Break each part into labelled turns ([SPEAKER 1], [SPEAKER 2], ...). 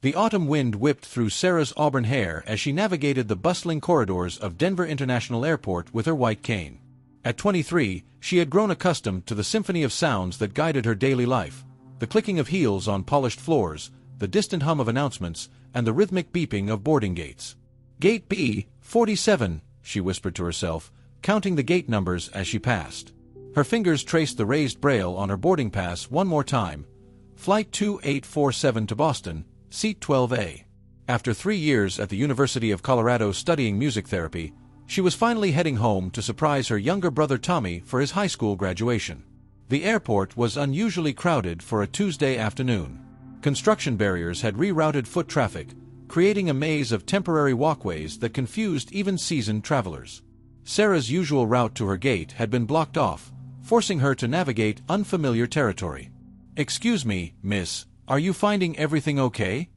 [SPEAKER 1] The autumn wind whipped through Sarah's auburn hair as she navigated the bustling corridors of Denver International Airport with her white cane. At 23, she had grown accustomed to the symphony of sounds that guided her daily life, the clicking of heels on polished floors, the distant hum of announcements, and the rhythmic beeping of boarding gates. Gate B, 47, she whispered to herself, counting the gate numbers as she passed. Her fingers traced the raised braille on her boarding pass one more time. Flight 2847 to Boston, Seat 12A. After 3 years at the University of Colorado studying music therapy, she was finally heading home to surprise her younger brother Tommy for his high school graduation. The airport was unusually crowded for a Tuesday afternoon. Construction barriers had rerouted foot traffic, creating a maze of temporary walkways that confused even seasoned travelers. Sarah's usual route to her gate had been blocked off, forcing her to navigate unfamiliar territory. "Excuse me, miss, are you finding everything okay?"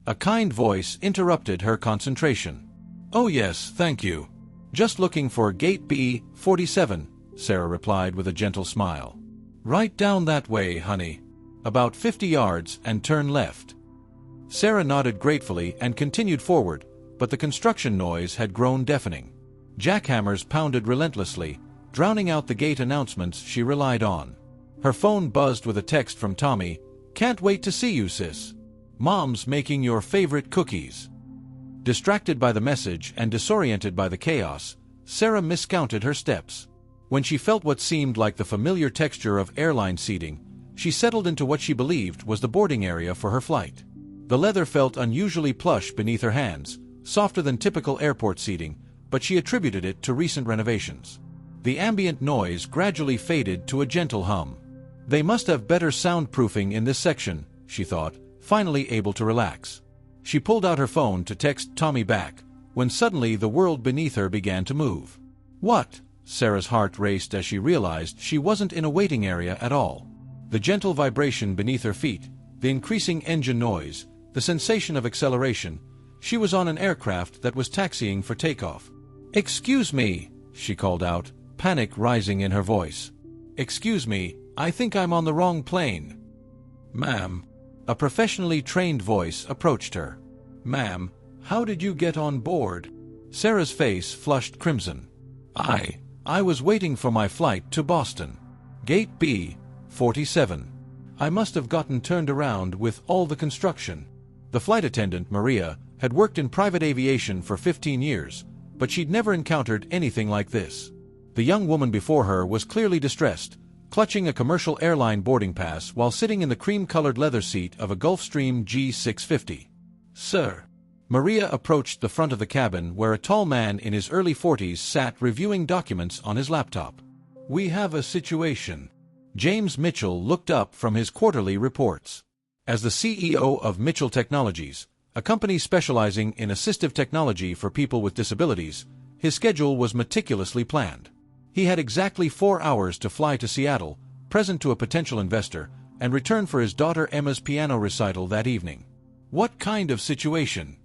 [SPEAKER 1] A kind voice interrupted her concentration. "Oh yes, thank you. Just looking for Gate B, 47, Sarah replied with a gentle smile. "Right down that way, honey. About 50 yards and turn left." Sarah nodded gratefully and continued forward, but the construction noise had grown deafening. Jackhammers pounded relentlessly, drowning out the gate announcements she relied on. Her phone buzzed with a text from Tommy. "Can't wait to see you, sis. Mom's making your favorite cookies." Distracted by the message and disoriented by the chaos, Sarah miscounted her steps. When she felt what seemed like the familiar texture of airline seating, she settled into what she believed was the boarding area for her flight. The leather felt unusually plush beneath her hands, softer than typical airport seating, but she attributed it to recent renovations. The ambient noise gradually faded to a gentle hum. They must have better soundproofing in this section, she thought, finally able to relax. She pulled out her phone to text Tommy back, when suddenly the world beneath her began to move. What? Sarah's heart raced as she realized she wasn't in a waiting area at all. The gentle vibration beneath her feet, the increasing engine noise, the sensation of acceleration. She was on an aircraft that was taxiing for takeoff. "Excuse me," she called out, panic rising in her voice. "Excuse me, I think I'm on the wrong plane." "Ma'am." A professionally trained voice approached her. "Ma'am, how did you get on board?" Sarah's face flushed crimson. I was waiting for my flight to Boston. Gate B, 47. I must have gotten turned around with all the construction." The flight attendant, Maria, had worked in private aviation for 15 years, but she'd never encountered anything like this. The young woman before her was clearly distressed, clutching a commercial airline boarding pass while sitting in the cream-colored leather seat of a Gulfstream G650. "Sir." Maria approached the front of the cabin where a tall man in his early 40s sat reviewing documents on his laptop. "We have a situation." James Mitchell looked up from his quarterly reports. As the CEO of Mitchell Technologies, a company specializing in assistive technology for people with disabilities, his schedule was meticulously planned. He had exactly 4 hours to fly to Seattle, present to a potential investor, and return for his daughter Emma's piano recital that evening. "What kind of situation?"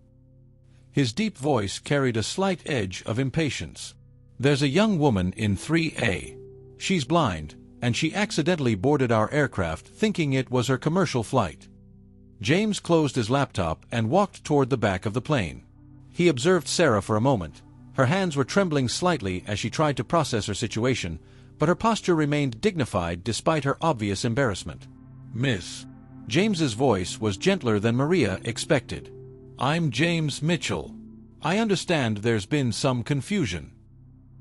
[SPEAKER 1] His deep voice carried a slight edge of impatience. "There's a young woman in 3A. She's blind, and she accidentally boarded our aircraft thinking it was her commercial flight." James closed his laptop and walked toward the back of the plane. He observed Sarah for a moment. Her hands were trembling slightly as she tried to process her situation, but her posture remained dignified despite her obvious embarrassment. "Miss." James's voice was gentler than Maria expected. "I'm James Mitchell. I understand there's been some confusion."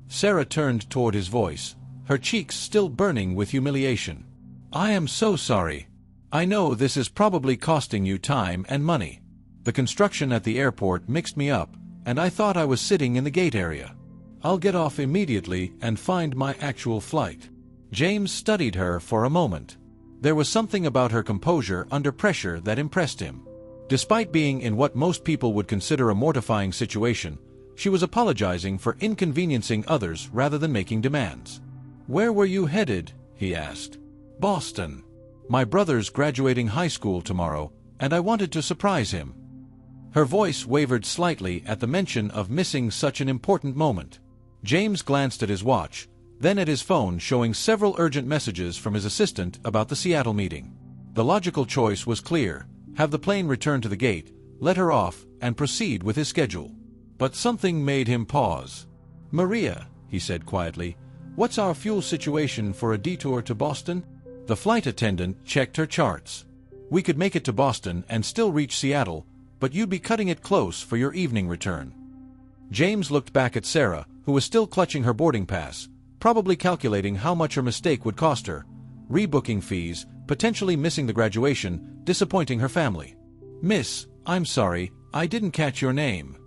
[SPEAKER 1] Sarah turned toward his voice, her cheeks still burning with humiliation. "I am so sorry. I know this is probably costing you time and money. The construction at the airport mixed me up, and I thought I was sitting in the gate area. I'll get off immediately and find my actual flight." James studied her for a moment. There was something about her composure under pressure that impressed him. Despite being in what most people would consider a mortifying situation, she was apologizing for inconveniencing others rather than making demands. "Where were you headed?" he asked. "Boston. My brother's graduating high school tomorrow, and I wanted to surprise him." Her voice wavered slightly at the mention of missing such an important moment. James glanced at his watch, then at his phone showing several urgent messages from his assistant about the Seattle meeting. The logical choice was clear: have the plane return to the gate, let her off, and proceed with his schedule. But something made him pause. "Maria," he said quietly, "what's our fuel situation for a detour to Boston?" The flight attendant checked her charts. "We could make it to Boston and still reach Seattle, but you'd be cutting it close for your evening return." James looked back at Sarah, who was still clutching her boarding pass, probably calculating how much her mistake would cost her, rebooking fees, potentially missing the graduation, disappointing her family. "Miss, I'm sorry, I didn't catch your name."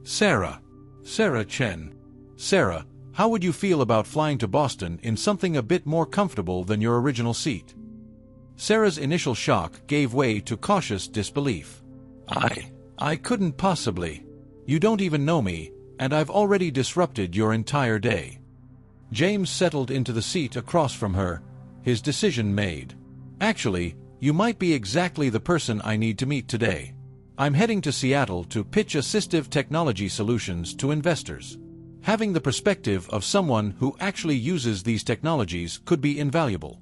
[SPEAKER 1] "Sarah. Sarah Chen." "Sarah, how would you feel about flying to Boston in something a bit more comfortable than your original seat?" Sarah's initial shock gave way to cautious disbelief. I couldn't possibly. You don't even know me, and I've already disrupted your entire day." James settled into the seat across from her, his decision made. "Actually, you might be exactly the person I need to meet today. I'm heading to Seattle to pitch assistive technology solutions to investors. Having the perspective of someone who actually uses these technologies could be invaluable."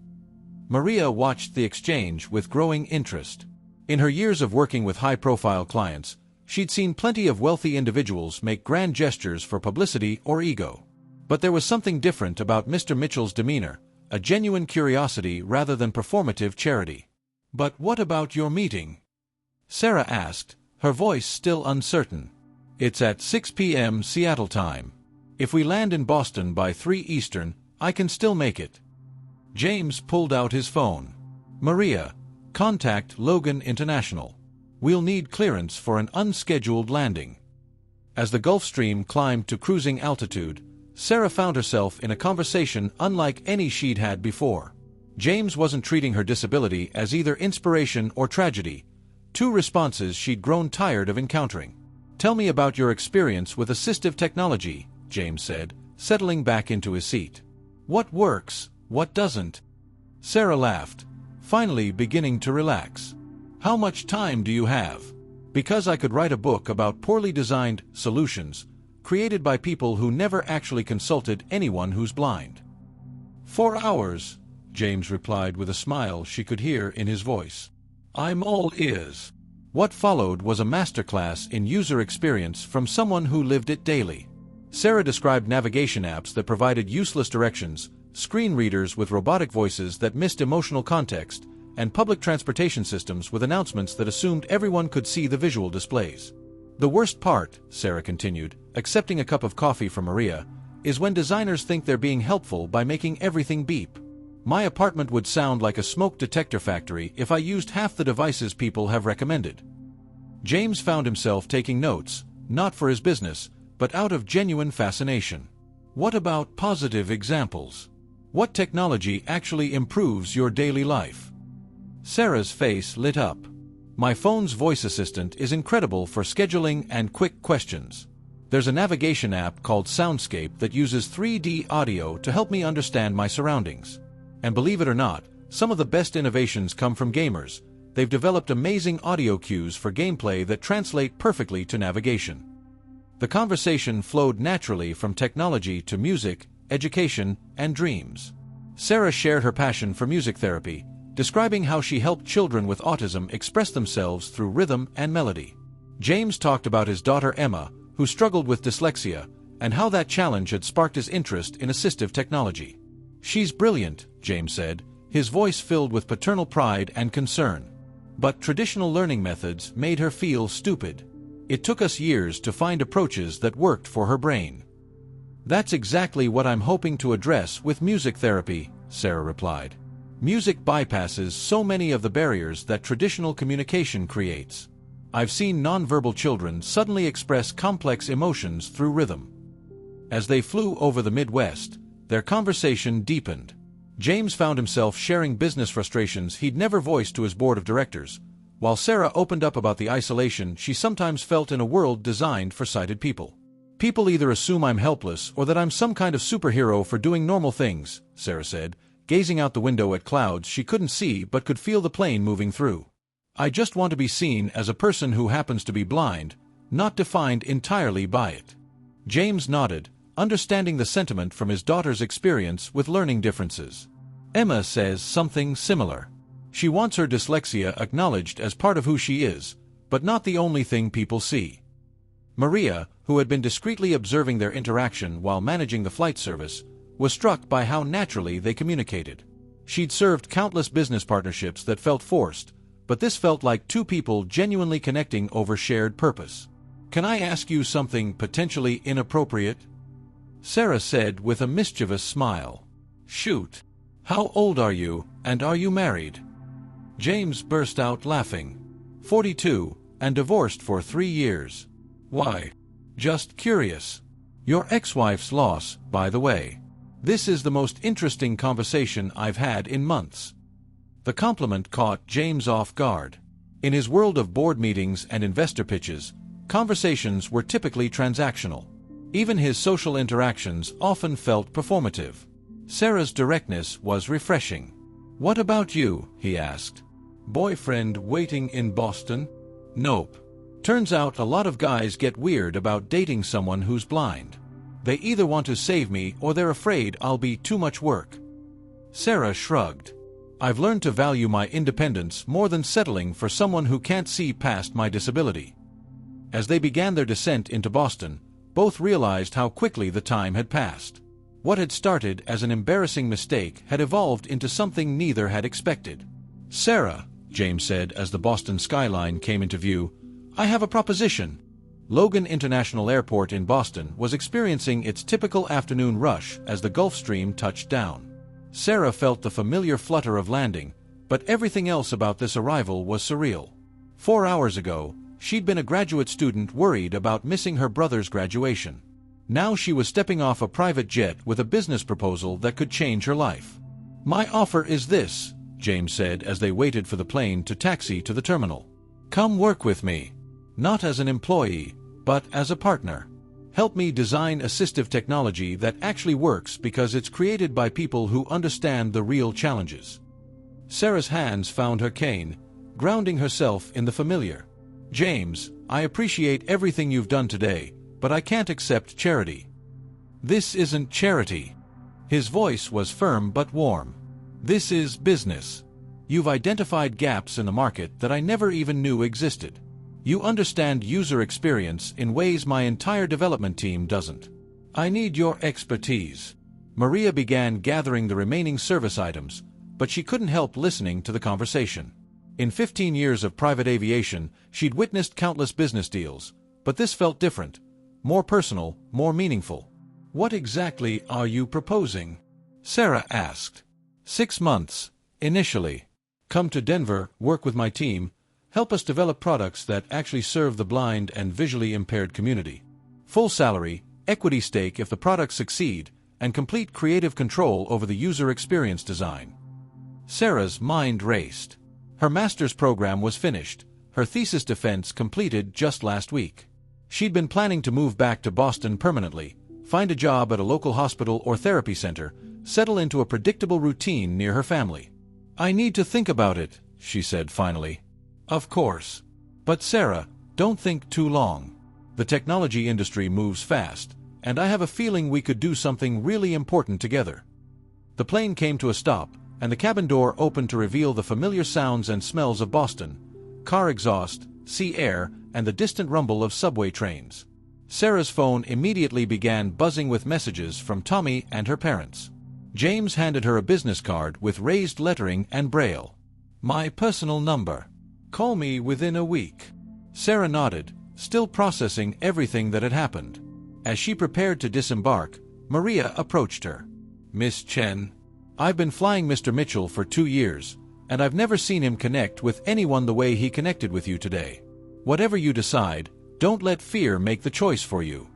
[SPEAKER 1] Maria watched the exchange with growing interest. In her years of working with high-profile clients, she'd seen plenty of wealthy individuals make grand gestures for publicity or ego. But there was something different about Mr. Mitchell's demeanor, a genuine curiosity rather than performative charity. "But what about your meeting?" Sarah asked, her voice still uncertain. "It's at 6 p.m. Seattle time. If we land in Boston by 3 Eastern, I can still make it." James pulled out his phone. "Maria, contact Logan International. We'll need clearance for an unscheduled landing." As the Gulfstream climbed to cruising altitude, Sarah found herself in a conversation unlike any she'd had before. James wasn't treating her disability as either inspiration or tragedy, two responses she'd grown tired of encountering. "Tell me about your experience with assistive technology," James said, settling back into his seat. "What works, what doesn't?" Sarah laughed, finally beginning to relax. "How much time do you have? Because I could write a book about poorly designed solutions created by people who never actually consulted anyone who's blind." 4 hours, James replied with a smile she could hear in his voice. "I'm all ears." What followed was a masterclass in user experience from someone who lived it daily. Sarah described navigation apps that provided useless directions, screen readers with robotic voices that missed emotional context, and public transportation systems with announcements that assumed everyone could see the visual displays. "The worst part," Sarah continued, accepting a cup of coffee from Maria, "is when designers think they're being helpful by making everything beep. My apartment would sound like a smoke detector factory if I used half the devices people have recommended." James found himself taking notes, not for his business, but out of genuine fascination. What about positive examples? What technology actually improves your daily life? Sarah's face lit up. "My phone's voice assistant is incredible for scheduling and quick questions. There's a navigation app called Soundscape that uses 3D audio to help me understand my surroundings. And believe it or not, some of the best innovations come from gamers. They've developed amazing audio cues for gameplay that translate perfectly to navigation." The conversation flowed naturally from technology to music, education, and dreams. Sarah shared her passion for music therapy, describing how she helped children with autism express themselves through rhythm and melody. James talked about his daughter Emma, who struggled with dyslexia, and how that challenge had sparked his interest in assistive technology. "She's brilliant," James said, his voice filled with paternal pride and concern. "But traditional learning methods made her feel stupid. It took us years to find approaches that worked for her brain." "That's exactly what I'm hoping to address with music therapy," Sarah replied. "Music bypasses so many of the barriers that traditional communication creates. I've seen nonverbal children suddenly express complex emotions through rhythm." As they flew over the Midwest, their conversation deepened. James found himself sharing business frustrations he'd never voiced to his board of directors, while Sarah opened up about the isolation she sometimes felt in a world designed for sighted people. "People either assume I'm helpless or that I'm some kind of superhero for doing normal things," Sarah said, gazing out the window at clouds she couldn't see but could feel the plane moving through. "I just want to be seen as a person who happens to be blind, not defined entirely by it." James nodded, understanding the sentiment from his daughter's experience with learning differences. "Emma says something similar. She wants her dyslexia acknowledged as part of who she is, but not the only thing people see. Maria, who had been discreetly observing their interaction while managing the flight service, was struck by how naturally they communicated. She'd served countless business partnerships that felt forced, but this felt like two people genuinely connecting over shared purpose. "Can I ask you something potentially inappropriate?" Sarah said with a mischievous smile. "Shoot. How old are you, and are you married?" James burst out laughing. 42, and divorced for 3 years. "Why?" "Just curious. Your ex-wife's loss, by the way. This is the most interesting conversation I've had in months." The compliment caught James off guard. In his world of board meetings and investor pitches, conversations were typically transactional. Even his social interactions often felt performative. Sarah's directness was refreshing. "What about you?" he asked. "Boyfriend waiting in Boston?" "Nope. Turns out a lot of guys get weird about dating someone who's blind. They either want to save me or they're afraid I'll be too much work." Sarah shrugged. "I've learned to value my independence more than settling for someone who can't see past my disability." As they began their descent into Boston, both realized how quickly the time had passed. What had started as an embarrassing mistake had evolved into something neither had expected. "Sarah," James said as the Boston skyline came into view, "I have a proposition." Logan International Airport in Boston was experiencing its typical afternoon rush as the Gulfstream touched down. Sarah felt the familiar flutter of landing, but everything else about this arrival was surreal. 4 hours ago, she'd been a graduate student worried about missing her brother's graduation. Now she was stepping off a private jet with a business proposal that could change her life. "My offer is this," James said as they waited for the plane to taxi to the terminal. "Come work with me. Not as an employee, but as a partner. Help me design assistive technology that actually works because it's created by people who understand the real challenges." Sarah's hands found her cane, grounding herself in the familiar. "James, I appreciate everything you've done today, but I can't accept charity." "This isn't charity." His voice was firm but warm. "This is business. You've identified gaps in the market that I never even knew existed. You understand user experience in ways my entire development team doesn't. I need your expertise." Maria began gathering the remaining service items, but she couldn't help listening to the conversation. In 15 years of private aviation, she'd witnessed countless business deals, but this felt different, more personal, more meaningful. "What exactly are you proposing?" Sarah asked. 6 months, initially. Come to Denver, work with my team, help us develop products that actually serve the blind and visually impaired community. Full salary, equity stake if the products succeed, and complete creative control over the user experience design. Sarah's mind raced. Her master's program was finished, her thesis defense completed just last week. She'd been planning to move back to Boston permanently, find a job at a local hospital or therapy center, settle into a predictable routine near her family. "I need to think about it," she said finally. "Of course. But Sarah, don't think too long. The technology industry moves fast, and I have a feeling we could do something really important together." The plane came to a stop, and the cabin door opened to reveal the familiar sounds and smells of Boston: car exhaust, sea air, and the distant rumble of subway trains. Sarah's phone immediately began buzzing with messages from Tommy and her parents. James handed her a business card with raised lettering and braille. "My personal number. Call me within a week." Sarah nodded, still processing everything that had happened. As she prepared to disembark, Maria approached her. "Miss Chen, I've been flying Mr. Mitchell for 2 years, and I've never seen him connect with anyone the way he connected with you today. Whatever you decide, don't let fear make the choice for you."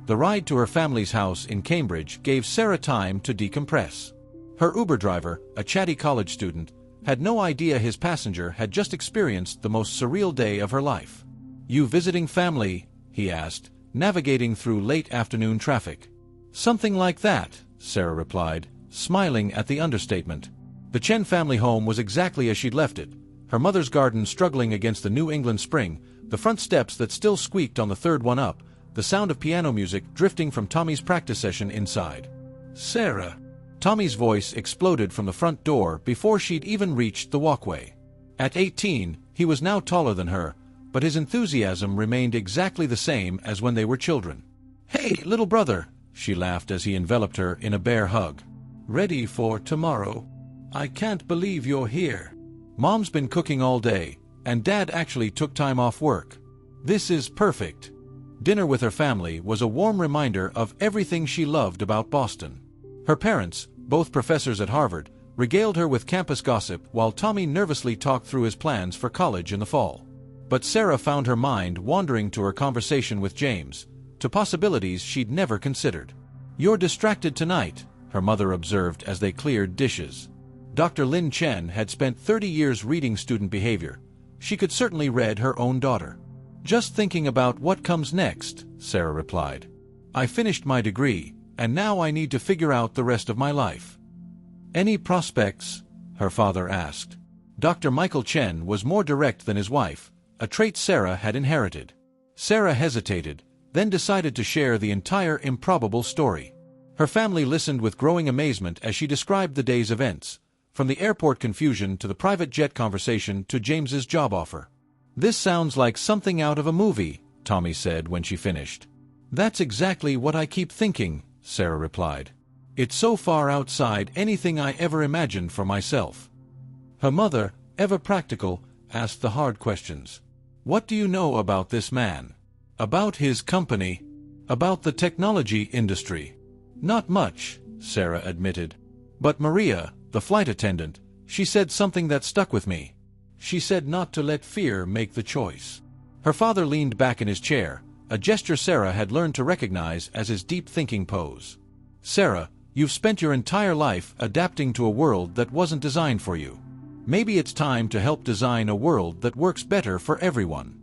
[SPEAKER 1] The ride to her family's house in Cambridge gave Sarah time to decompress. Her Uber driver, a chatty college student, had no idea his passenger had just experienced the most surreal day of her life. "You visiting family?" he asked, navigating through late afternoon traffic. "Something like that," Sarah replied, smiling at the understatement. The Chen family home was exactly as she'd left it, her mother's garden struggling against the New England spring, the front steps that still squeaked on the third one up, the sound of piano music drifting from Tommy's practice session inside. "Sarah, Tommy's voice exploded from the front door before she'd even reached the walkway. At 18, he was now taller than her, but his enthusiasm remained exactly the same as when they were children. "Hey, little brother," she laughed as he enveloped her in a bear hug. "Ready for tomorrow? I can't believe you're here. Mom's been cooking all day, and Dad actually took time off work. This is perfect." Dinner with her family was a warm reminder of everything she loved about Boston. Her parents, both professors at Harvard, regaled her with campus gossip while Tommy nervously talked through his plans for college in the fall. But Sarah found her mind wandering to her conversation with James, to possibilities she'd never considered. "You're distracted tonight," her mother observed as they cleared dishes. Dr. Lin Chen had spent 30 years reading student behavior. She could certainly read her own daughter. "Just thinking about what comes next," Sarah replied. "I finished my degree, and now I need to figure out the rest of my life." "Any prospects?" her father asked. Dr. Michael Chen was more direct than his wife, a trait Sarah had inherited. Sarah hesitated, then decided to share the entire improbable story. Her family listened with growing amazement as she described the day's events, from the airport confusion to the private jet conversation to James's job offer. "This sounds like something out of a movie," Tommy said when she finished. "That's exactly what I keep thinking," Sarah replied. "It's so far outside anything I ever imagined for myself." Her mother, ever practical, asked the hard questions. "What do you know about this man? About his company? About the technology industry?" "Not much," Sarah admitted. "But Maria, the flight attendant, she said something that stuck with me. She said not to let fear make the choice." Her father leaned back in his chair, a gesture Sarah had learned to recognize as his deep-thinking pose. "Sarah, you've spent your entire life adapting to a world that wasn't designed for you. Maybe it's time to help design a world that works better for everyone."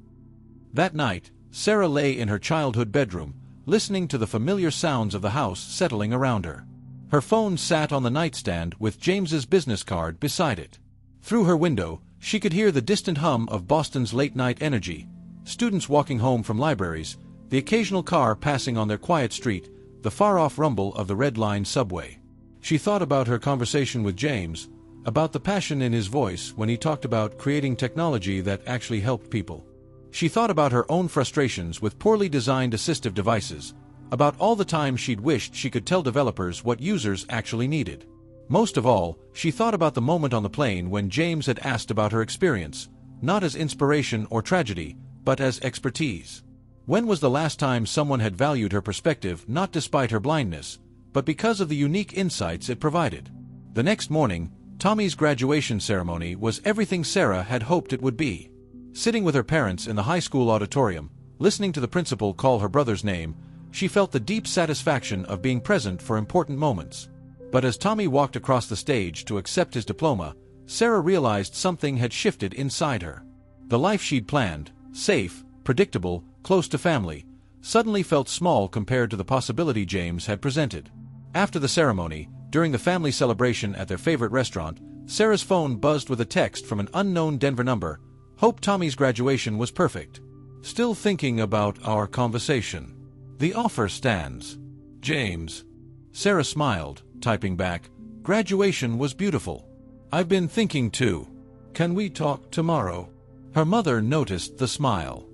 [SPEAKER 1] That night, Sarah lay in her childhood bedroom, listening to the familiar sounds of the house settling around her. Her phone sat on the nightstand with James's business card beside it. Through her window, she could hear the distant hum of Boston's late-night energy, students walking home from libraries, the occasional car passing on their quiet street, the far-off rumble of the Red Line subway. She thought about her conversation with James, about the passion in his voice when he talked about creating technology that actually helped people. She thought about her own frustrations with poorly designed assistive devices, about all the time she'd wished she could tell developers what users actually needed. Most of all, she thought about the moment on the plane when James had asked about her experience, not as inspiration or tragedy, but as expertise. When was the last time someone had valued her perspective not despite her blindness, but because of the unique insights it provided? The next morning, Tommy's graduation ceremony was everything Sarah had hoped it would be. Sitting with her parents in the high school auditorium, listening to the principal call her brother's name, she felt the deep satisfaction of being present for important moments. But as Tommy walked across the stage to accept his diploma, Sarah realized something had shifted inside her. The life she'd planned, safe, predictable, close to family, suddenly felt small compared to the possibility James had presented. After the ceremony, during the family celebration at their favorite restaurant, Sarah's phone buzzed with a text from an unknown Denver number. "Hope Tommy's graduation was perfect. Still thinking about our conversation. The offer stands. James." Sarah smiled, typing back, "Graduation was beautiful. I've been thinking too. Can we talk tomorrow?" Her mother noticed the smile.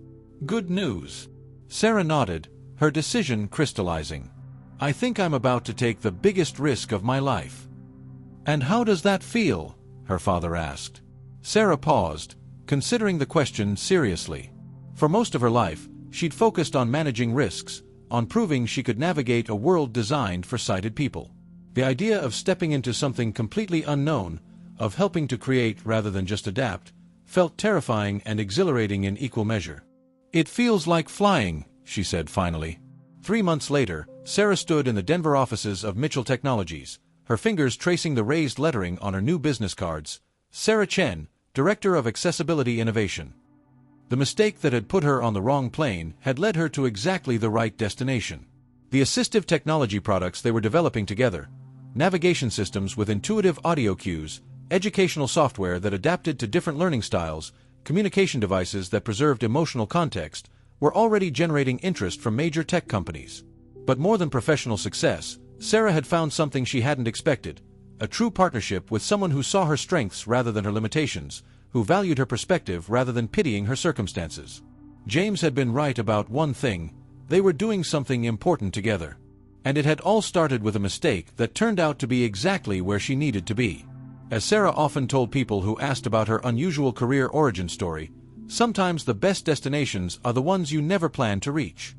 [SPEAKER 1] "Good news." Sarah nodded, her decision crystallizing. "I think I'm about to take the biggest risk of my life." "And how does that feel?" her father asked. Sarah paused, considering the question seriously. For most of her life, she'd focused on managing risks, on proving she could navigate a world designed for sighted people. The idea of stepping into something completely unknown, of helping to create rather than just adapt, felt terrifying and exhilarating in equal measure. "It feels like flying," she said finally. 3 months later, Sarah stood in the Denver offices of Mitchell Technologies, her fingers tracing the raised lettering on her new business cards. Sarah Chen, Director of Accessibility Innovation. The mistake that had put her on the wrong plane had led her to exactly the right destination. The assistive technology products they were developing together, navigation systems with intuitive audio cues, educational software that adapted to different learning styles, communication devices that preserved emotional context, were already generating interest from major tech companies. But more than professional success, Sarah had found something she hadn't expected, a true partnership with someone who saw her strengths rather than her limitations, who valued her perspective rather than pitying her circumstances. James had been right about one thing: they were doing something important together. And it had all started with a mistake that turned out to be exactly where she needed to be. As Sarah often told people who asked about her unusual career origin story, sometimes the best destinations are the ones you never plan to reach.